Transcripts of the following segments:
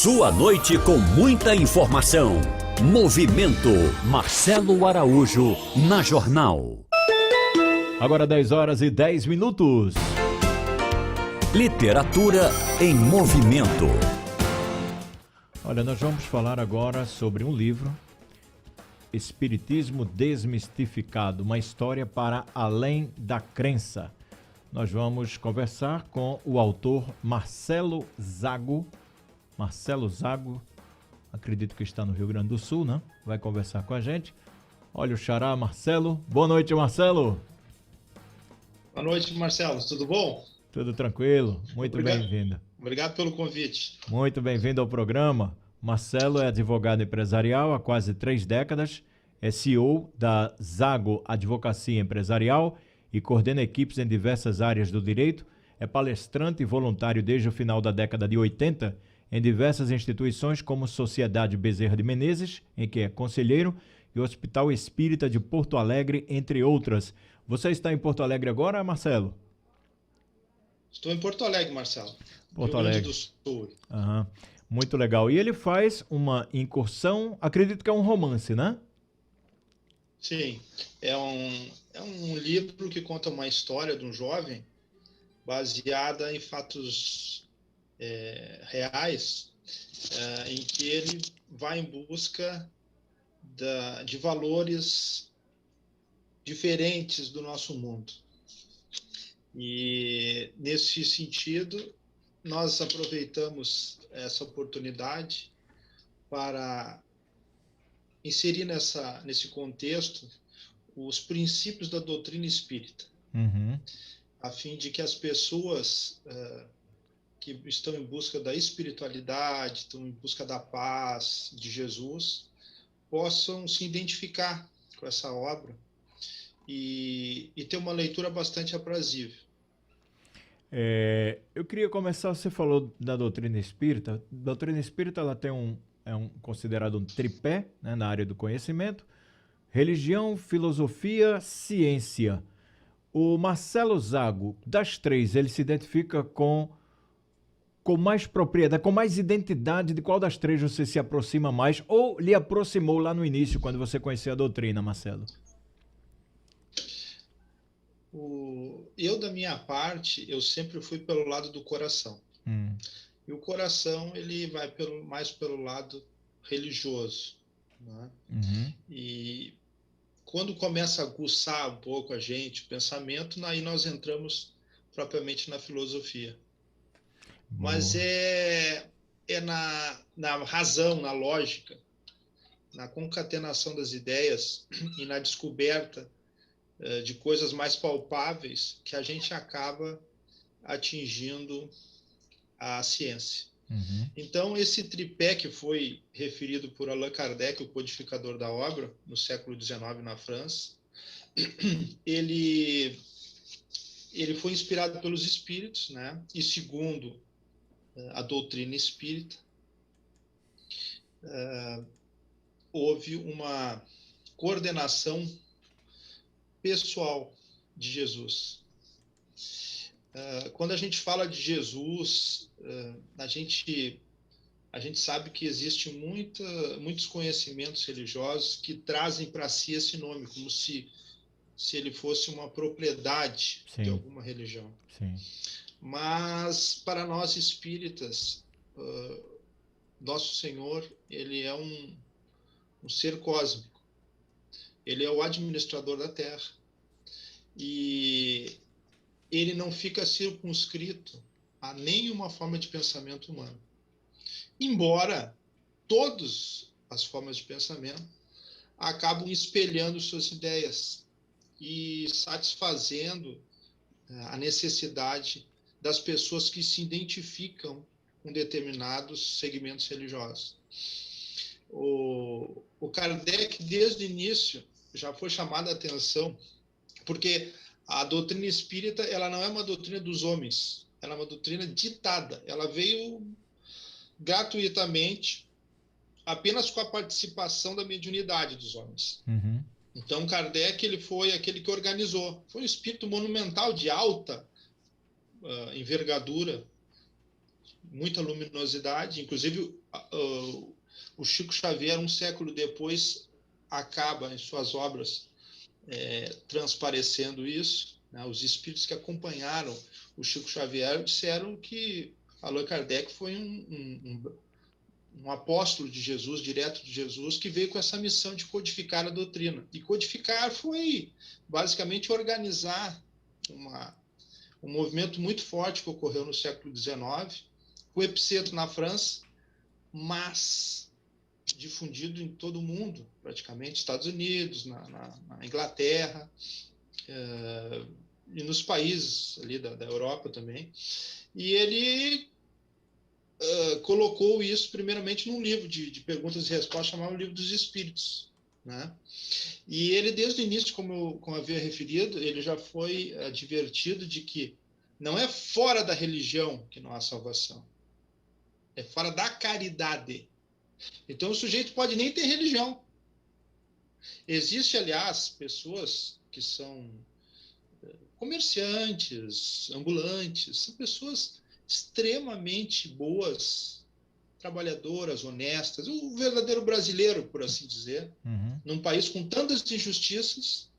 Sua noite com muita informação. Movimento Marcelo Araújo na Jornal. Agora 10h10. Literatura em movimento. Olha, nós vamos falar agora sobre um livro, Espiritismo Desmistificado, uma história para além da crença. Nós vamos conversar com o autor Marcelo Zago. Marcelo Zago, acredito que está no Rio Grande do Sul, né? Vai conversar com a gente. Olha o xará Marcelo. Boa noite, Marcelo. Boa noite, Marcelo. Tudo bom? Tudo tranquilo. Muito bem-vindo. Obrigado pelo convite. Muito bem-vindo ao programa. Marcelo é advogado empresarial há quase 3 décadas, é CEO da Zago Advocacia Empresarial e coordena equipes em diversas áreas do direito, é palestrante e voluntário desde o final da década de 80 em diversas instituições como Sociedade Bezerra de Menezes, em que é conselheiro, e o Hospital Espírita de Porto Alegre, entre outras. Você está em Porto Alegre agora, Marcelo? Estou em Porto Alegre, Marcelo. Porto Rio Grande Alegre. do Sul. Aham. Muito legal. E ele faz uma incursão, acredito que é um romance, né? Sim, é um livro que conta uma história de um jovem baseada em fatos reais, em que ele vai em busca de valores diferentes do nosso mundo. E, nesse sentido, nós aproveitamos essa oportunidade para inserir nesse contexto os princípios da doutrina espírita, a fim de que as pessoas que estão em busca da espiritualidade, estão em busca da paz de Jesus, possam se identificar com essa obra e ter uma leitura bastante aprazível. Eu queria começar, você falou da doutrina espírita. A doutrina espírita ela tem considerado um tripé, né, na área do conhecimento: religião, filosofia, ciência. O Marcelo Zago, das três, ele se identifica com mais propriedade, com mais identidade. De qual das três você se aproxima mais ou lhe aproximou lá no início, quando você conheceu a doutrina, Marcelo? Eu, da minha parte, eu sempre fui pelo lado do coração. E o coração, ele vai mais pelo lado religioso, né? E quando começa a aguçar um pouco a gente, o pensamento, aí nós entramos propriamente na filosofia. Boa. Mas é na razão, na lógica, na concatenação das ideias e na descoberta de coisas mais palpáveis que a gente acaba atingindo a ciência. Então, esse tripé que foi referido por Allan Kardec, o codificador da obra, no século XIX na França, ele foi inspirado pelos espíritos, né? E segundo a doutrina espírita, houve uma coordenação pessoal de Jesus. Quando a gente fala de Jesus, a gente sabe que existem muitos conhecimentos religiosos que trazem para si esse nome, como se ele fosse uma propriedade de alguma religião. Sim. Mas, para nós espíritas, nosso Senhor, ele é um ser cósmico. Ele é o administrador da Terra. E ele não fica circunscrito a nenhuma forma de pensamento humano. Embora todas as formas de pensamento acabam espelhando suas ideias e satisfazendo a necessidade das pessoas que se identificam com determinados segmentos religiosos. O Kardec, desde o início, já foi chamado a atenção, porque a doutrina espírita ela não é uma doutrina dos homens, ela é uma doutrina ditada. Ela veio gratuitamente, apenas com a participação da mediunidade dos homens. Então, Kardec ele foi aquele que organizou. Foi um espírito monumental de alta envergadura, muita luminosidade, inclusive o Chico Xavier, um século depois, acaba em suas obras transparecendo isso, né? Os espíritos que acompanharam o Chico Xavier disseram que Allan Kardec foi um apóstolo de Jesus, direto de Jesus, que veio com essa missão de codificar a doutrina. E codificar foi, basicamente, organizar um movimento muito forte que ocorreu no século XIX, com o epicentro na França, mas difundido em todo o mundo, praticamente, Estados Unidos, na Inglaterra, e nos países ali da Europa também. E ele colocou isso primeiramente num livro de perguntas e respostas chamado Livro dos Espíritos, né? E ele, desde o início, como havia referido, ele já foi advertido de que não é fora da religião que não há salvação, é fora da caridade. Então o sujeito pode nem ter religião. Existe, aliás, pessoas que são comerciantes, ambulantes, são pessoas extremamente boas, trabalhadoras, honestas, o verdadeiro brasileiro, por assim dizer, num país com tantas injustiças,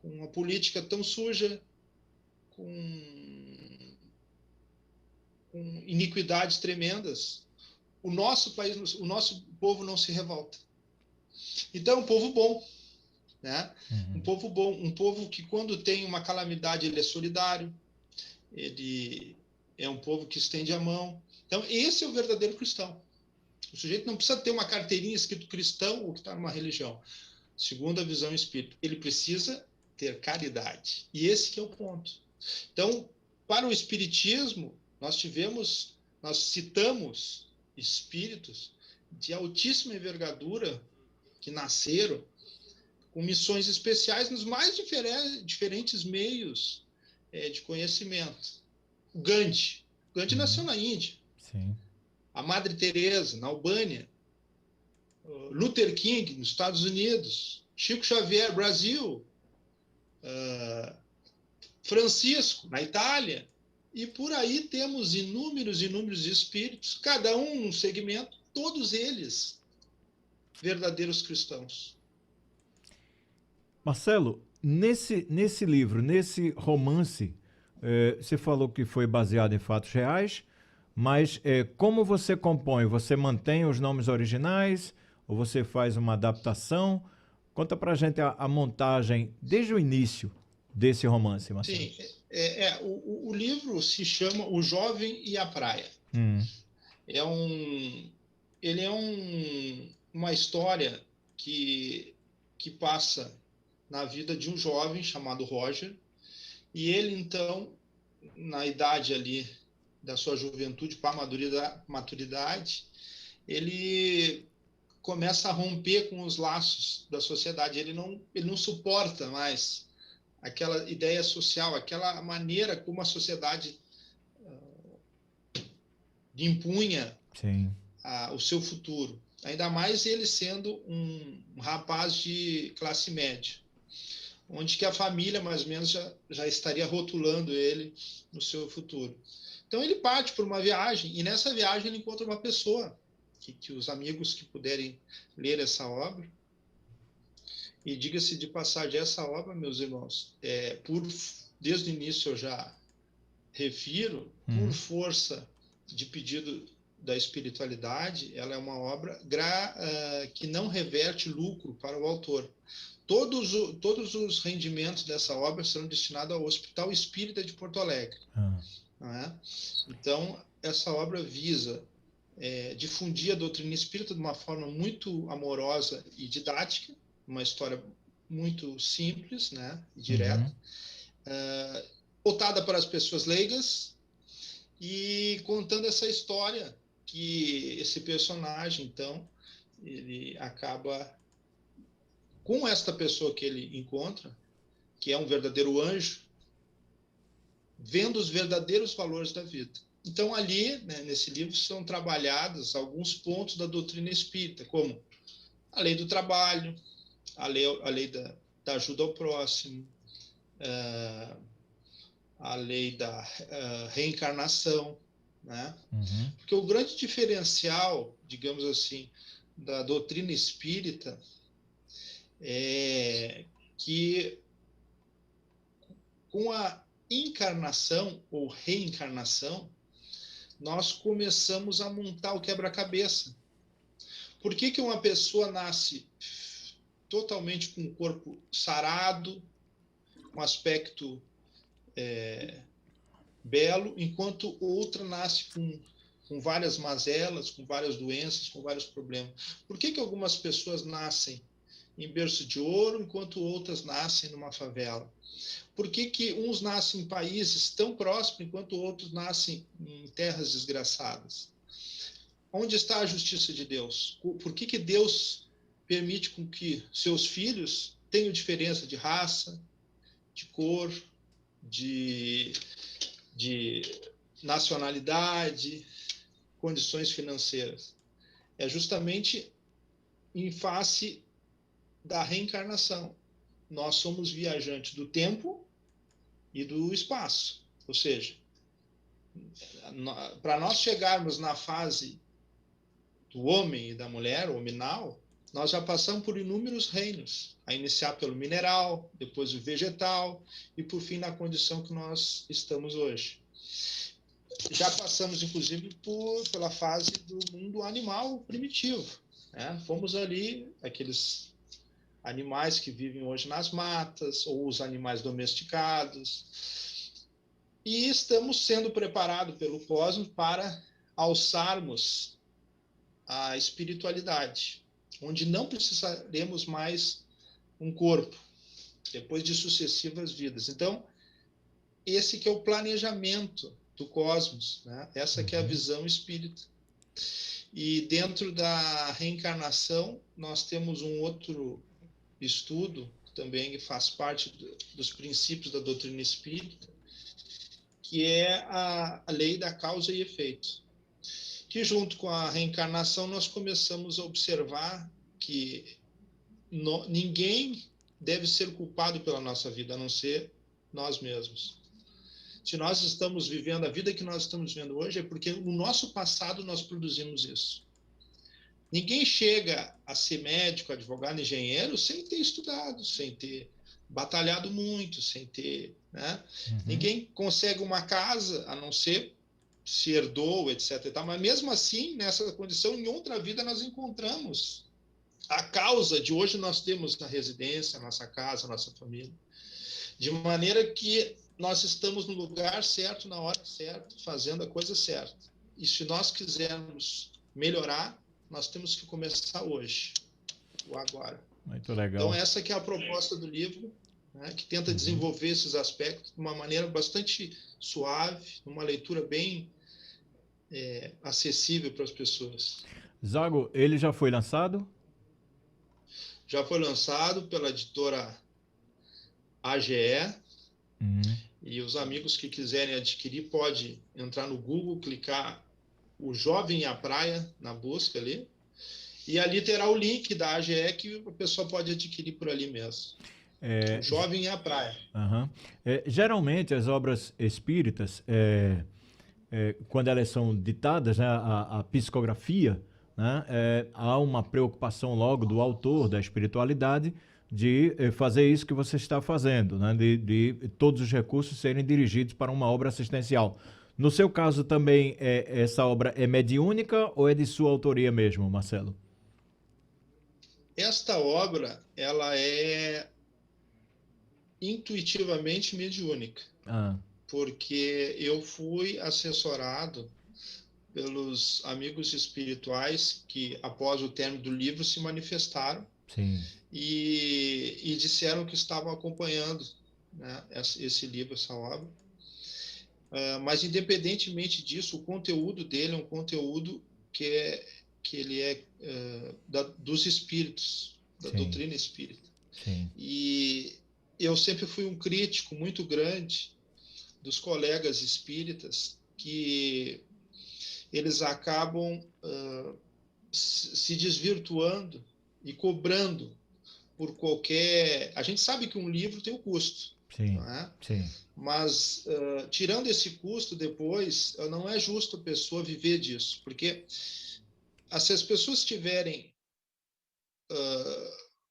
com uma política tão suja, com iniquidades tremendas. O nosso país, o nosso povo não se revolta. Então é um povo bom, né? Um povo bom, um povo que, quando tem uma calamidade, ele é solidário, ele é um povo que estende a mão. Então esse é o verdadeiro cristão. O sujeito não precisa ter uma carteirinha escrito cristão ou que está numa religião. Segundo a visão espírita, ele precisa ter caridade. E esse que é o ponto. Então, para o espiritismo, nós citamos espíritos de altíssima envergadura que nasceram com missões especiais nos mais diferentes meios de conhecimento. O Gandhi nasceu na Índia. Sim. A Madre Teresa, na Albânia. Luther King, nos Estados Unidos. Chico Xavier, Brasil. Francisco, na Itália. E por aí temos inúmeros espíritos, cada um num segmento, todos eles verdadeiros cristãos. Marcelo, nesse livro, nesse romance, você falou que foi baseado em fatos reais, mas como você compõe? Você mantém os nomes originais ou você faz uma adaptação? Conta pra gente a montagem desde o início desse romance, Marcelo. Sim, o livro se chama O Jovem e a Praia. Ele é uma história que passa na vida de um jovem chamado Roger, e ele, então, na idade ali da sua juventude para a maturidade, ele começa a romper com os laços da sociedade. Ele não suporta mais aquela ideia social, aquela maneira como a sociedade impunha o seu futuro. Ainda mais ele sendo um rapaz de classe média, onde que a família, mais ou menos, já estaria rotulando ele no seu futuro. Então ele parte por uma viagem, e nessa viagem ele encontra uma pessoa, que os amigos que puderem ler essa obra, e diga-se de passagem, essa obra, meus irmãos, desde o início eu já refiro, por força de pedido da espiritualidade, ela é uma obra que não reverte lucro para o autor. Todos os rendimentos dessa obra serão destinados ao Hospital Espírita de Porto Alegre. Não é? Então, essa obra visa difundir a doutrina espírita de uma forma muito amorosa e didática, uma história muito simples, né, e direta, voltada para as pessoas leigas, e contando essa história que esse personagem, então, ele acaba com esta pessoa que ele encontra, que é um verdadeiro anjo, vendo os verdadeiros valores da vida. Então, ali, né, nesse livro, são trabalhados alguns pontos da doutrina espírita, como a lei do trabalho, a lei da ajuda ao próximo, a lei da reencarnação, né? Uhum. Porque o grande diferencial, digamos assim, da doutrina espírita é que com a encarnação ou reencarnação, nós começamos a montar o quebra-cabeça. Por que que uma pessoa nasce totalmente com o corpo sarado, com aspecto belo, enquanto outra nasce com várias mazelas, com várias doenças, com vários problemas? Por que que algumas pessoas nascem em berço de ouro, enquanto outras nascem numa favela? Por que que uns nascem em países tão prósperos, enquanto outros nascem em terras desgraçadas? Onde está a justiça de Deus? Por que que Deus permite com que seus filhos tenham diferença de raça, de cor, de nacionalidade, condições financeiras? É justamente em face da reencarnação. Nós somos viajantes do tempo e do espaço. Ou seja, para nós chegarmos na fase do homem e da mulher, o hominal, nós já passamos por inúmeros reinos, a iniciar pelo mineral, depois o vegetal e, por fim, na condição que nós estamos hoje. Já passamos, inclusive, pela fase do mundo animal primitivo, né? Fomos ali, aqueles animais que vivem hoje nas matas, ou os animais domesticados, e estamos sendo preparados pelo cosmos para alçarmos a espiritualidade, onde não precisaremos mais um corpo, depois de sucessivas vidas. Então, esse que é o planejamento do cosmos, né? Essa que é a visão espírita. E dentro da reencarnação, nós temos um outro estudo, também que faz parte dos princípios da doutrina espírita, que é a lei da causa e efeito. Que junto com a reencarnação nós começamos a observar que ninguém deve ser culpado pela nossa vida, a não ser nós mesmos. Se nós estamos vivendo a vida que nós estamos vivendo hoje, é porque no nosso passado nós produzimos isso. Ninguém chega a ser médico, advogado, engenheiro sem ter estudado, sem ter batalhado muito, sem ter, né? Ninguém consegue uma casa, a não ser se herdou, etc. E tal. Mas mesmo assim, nessa condição, em outra vida nós encontramos a causa de hoje nós temos na residência, a nossa casa, a nossa família. De maneira que nós estamos no lugar certo, na hora certa, fazendo a coisa certa. E se nós quisermos melhorar, nós temos que começar hoje, o agora. Muito legal. Então, essa que é a proposta do livro, né, que tenta desenvolver esses aspectos de uma maneira bastante suave, uma leitura bem acessível para as pessoas. Zago, ele já foi lançado? Já foi lançado pela editora AGE, e os amigos que quiserem adquirir pode entrar no Google, clicar o Jovem e a Praia na busca ali, e ali terá o link da AGE que a pessoa pode adquirir por ali mesmo. O Jovem e a Praia. Geralmente as obras espíritas, quando elas são ditadas, né, a psicografia, né, há uma preocupação logo do autor da espiritualidade de fazer isso que você está fazendo, né, de todos os recursos serem dirigidos para uma obra assistencial. No seu caso também, essa obra é mediúnica ou é de sua autoria mesmo, Marcelo? Esta obra, ela é intuitivamente mediúnica, porque eu fui assessorado pelos amigos espirituais que, após o término do livro, se manifestaram. Sim. E disseram que estavam acompanhando, né, esse livro, essa obra. Mas, independentemente disso, o conteúdo dele é um conteúdo que ele é dos espíritos, da doutrina espírita. Sim. E eu sempre fui um crítico muito grande dos colegas espíritas que eles acabam se desvirtuando e cobrando por qualquer... A gente sabe que um livro tem um custo. Sim, não é? sim. Mas, tirando esse custo depois, não é justo a pessoa viver disso, porque se as pessoas tiverem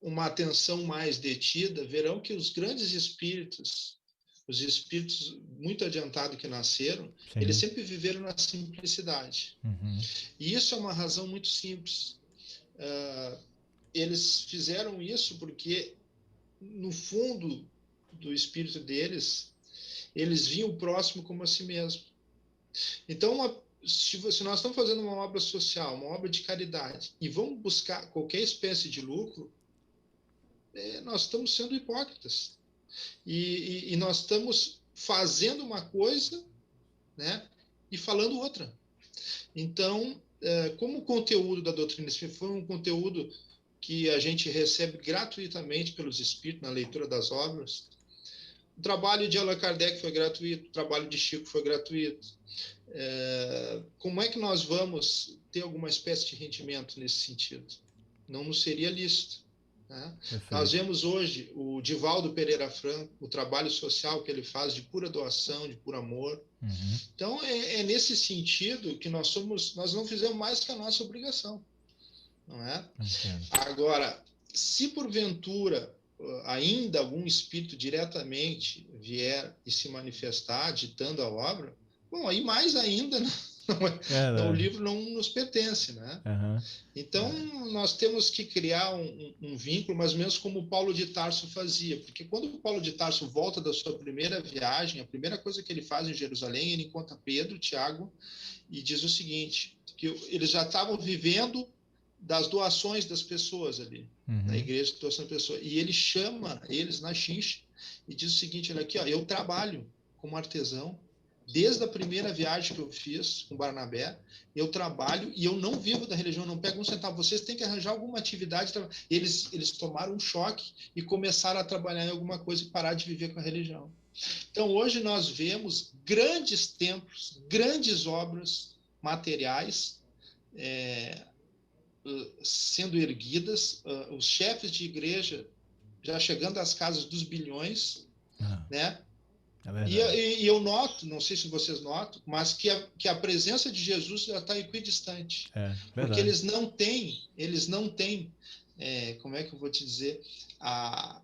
uma atenção mais detida, verão que os grandes espíritos, os espíritos muito adiantados que nasceram, Sim. eles sempre viveram na simplicidade. Uhum. E isso é uma razão muito simples. Eles fizeram isso porque, no fundo do espírito deles, eles viam o próximo como a si mesmo. Então, se nós estamos fazendo uma obra social, uma obra de caridade, e vamos buscar qualquer espécie de lucro, nós estamos sendo hipócritas. E nós estamos fazendo uma coisa, né, e falando outra. Então, como o conteúdo da doutrina espírita foi um conteúdo que a gente recebe gratuitamente pelos espíritos na leitura das obras, o trabalho de Allan Kardec foi gratuito, o trabalho de Chico foi gratuito. Como é que nós vamos ter alguma espécie de rendimento nesse sentido? Não nos seria lícito. Né? Nós vemos hoje o Divaldo Pereira Franco, o trabalho social que ele faz de pura doação, de puro amor. Uhum. Então, é nesse sentido que nós não fizemos mais que a nossa obrigação. Não é? Entendo. Agora, se porventura ainda algum espírito diretamente vier e se manifestar ditando a obra, bom, aí mais ainda o livro não nos pertence, né? Uhum. Então, nós temos que criar um vínculo, mais ou menos como o Paulo de Tarso fazia, porque quando o Paulo de Tarso volta da sua primeira viagem, a primeira coisa que ele faz em Jerusalém, ele encontra Pedro, Tiago, e diz o seguinte, que eles já estavam vivendo das doações das pessoas ali, na igreja de doação de pessoas. E ele chama eles na chincha e diz o seguinte, olha aqui, ó, eu trabalho como artesão, desde a primeira viagem que eu fiz com Barnabé, eu trabalho e eu não vivo da religião, não pego um centavo, vocês têm que arranjar alguma atividade. Eles tomaram um choque e começaram a trabalhar em alguma coisa e parar de viver com a religião. Então, hoje nós vemos grandes templos, grandes obras materiais, sendo erguidas, os chefes de igreja já chegando às casas dos bilhões, né? E eu noto, não sei se vocês notam, mas que a presença de Jesus já está equidistante. Porque eles não têm, como é que eu vou te dizer, a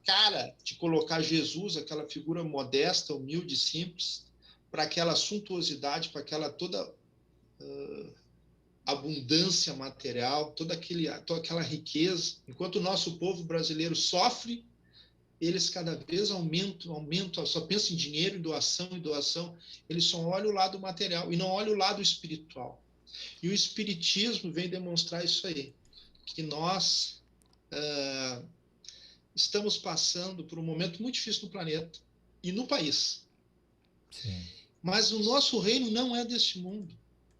cara de colocar Jesus, aquela figura modesta, humilde, simples, para aquela suntuosidade, para aquela toda abundância material, toda aquela riqueza. Enquanto o nosso povo brasileiro sofre, eles cada vez aumentam, só pensam em dinheiro, em doação, eles só olham o lado material e não olham o lado espiritual. E o espiritismo vem demonstrar isso aí, que nós estamos passando por um momento muito difícil no planeta e no país. Sim. Mas o nosso reino não é deste mundo.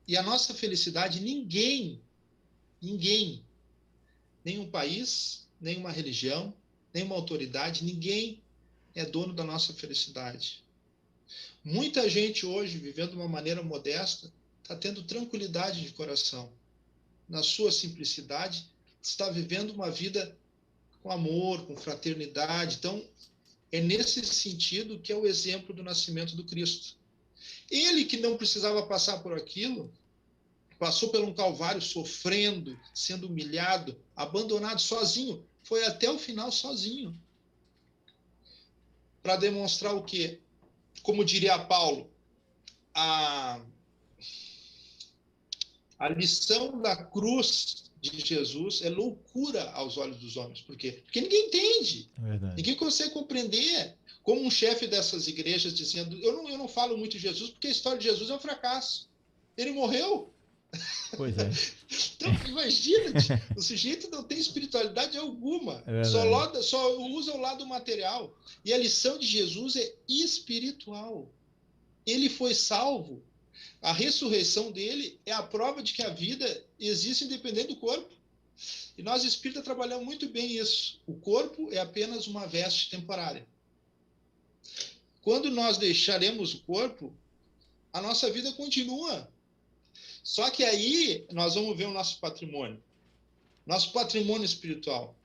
E a nossa felicidade, ninguém, nenhum país, nenhuma religião, nenhuma autoridade, ninguém é dono da nossa felicidade. Muita gente hoje, vivendo de uma maneira modesta, está tendo tranquilidade de coração. Na sua simplicidade, está vivendo uma vida com amor, com fraternidade. Então, é nesse sentido que é o exemplo do nascimento do Cristo. Ele que não precisava passar por aquilo, passou por um calvário sofrendo, sendo humilhado, abandonado, sozinho, foi até o final sozinho. Para demonstrar o quê? Como diria Paulo, a lição da cruz de Jesus é loucura aos olhos dos homens. Por quê? Porque ninguém entende. Ninguém consegue compreender. Como um chefe dessas igrejas dizendo, eu não falo muito de Jesus porque a história de Jesus é um fracasso. Ele morreu. Pois é. Então, imagina, o sujeito não tem espiritualidade alguma, só usa o lado material. E a lição de Jesus é espiritual. Ele foi salvo. A ressurreição dele é a prova de que a vida existe independente do corpo. E nós espíritas trabalhamos muito bem isso. O corpo é apenas uma veste temporária. Quando nós deixaremos o corpo, a nossa vida continua. Só que aí nós vamos ver o nosso patrimônio espiritual.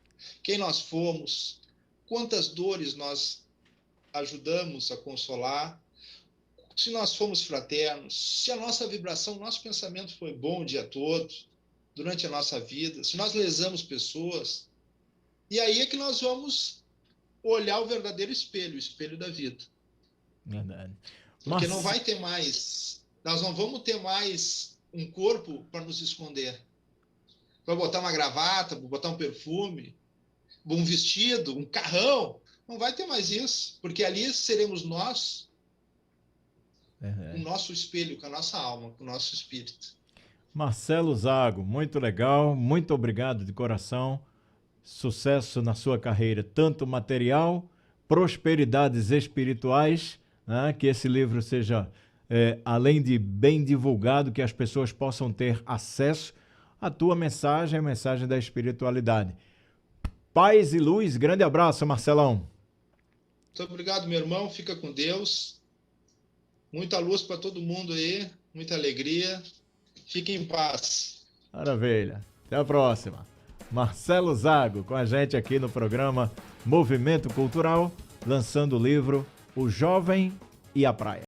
Quem nós fomos, quantas dores nós ajudamos a consolar, se nós fomos fraternos, se a nossa vibração, nosso pensamento foi bom o dia todo, durante a nossa vida, se nós lesamos pessoas, e aí é que nós vamos olhar o verdadeiro espelho, o espelho da vida. Verdade. Porque não vai ter mais, nós não vamos ter mais um corpo para nos esconder. Para botar uma gravata, para botar um perfume, um vestido, um carrão, não vai ter mais isso, porque ali seremos nós, com o nosso espelho, com a nossa alma, com o nosso espírito. Marcelo Zago, muito legal, muito obrigado de coração, sucesso na sua carreira, tanto material, prosperidades espirituais, né? Que esse livro seja, além de bem divulgado, que as pessoas possam ter acesso à tua mensagem, a mensagem da espiritualidade. Paz e luz, grande abraço, Marcelão. Muito obrigado, meu irmão, fica com Deus, muita luz para todo mundo aí, muita alegria, fique em paz. Maravilha, até a próxima. Marcelo Zago com a gente aqui no programa Movimento Cultural, lançando o livro O Jovem e a Praia.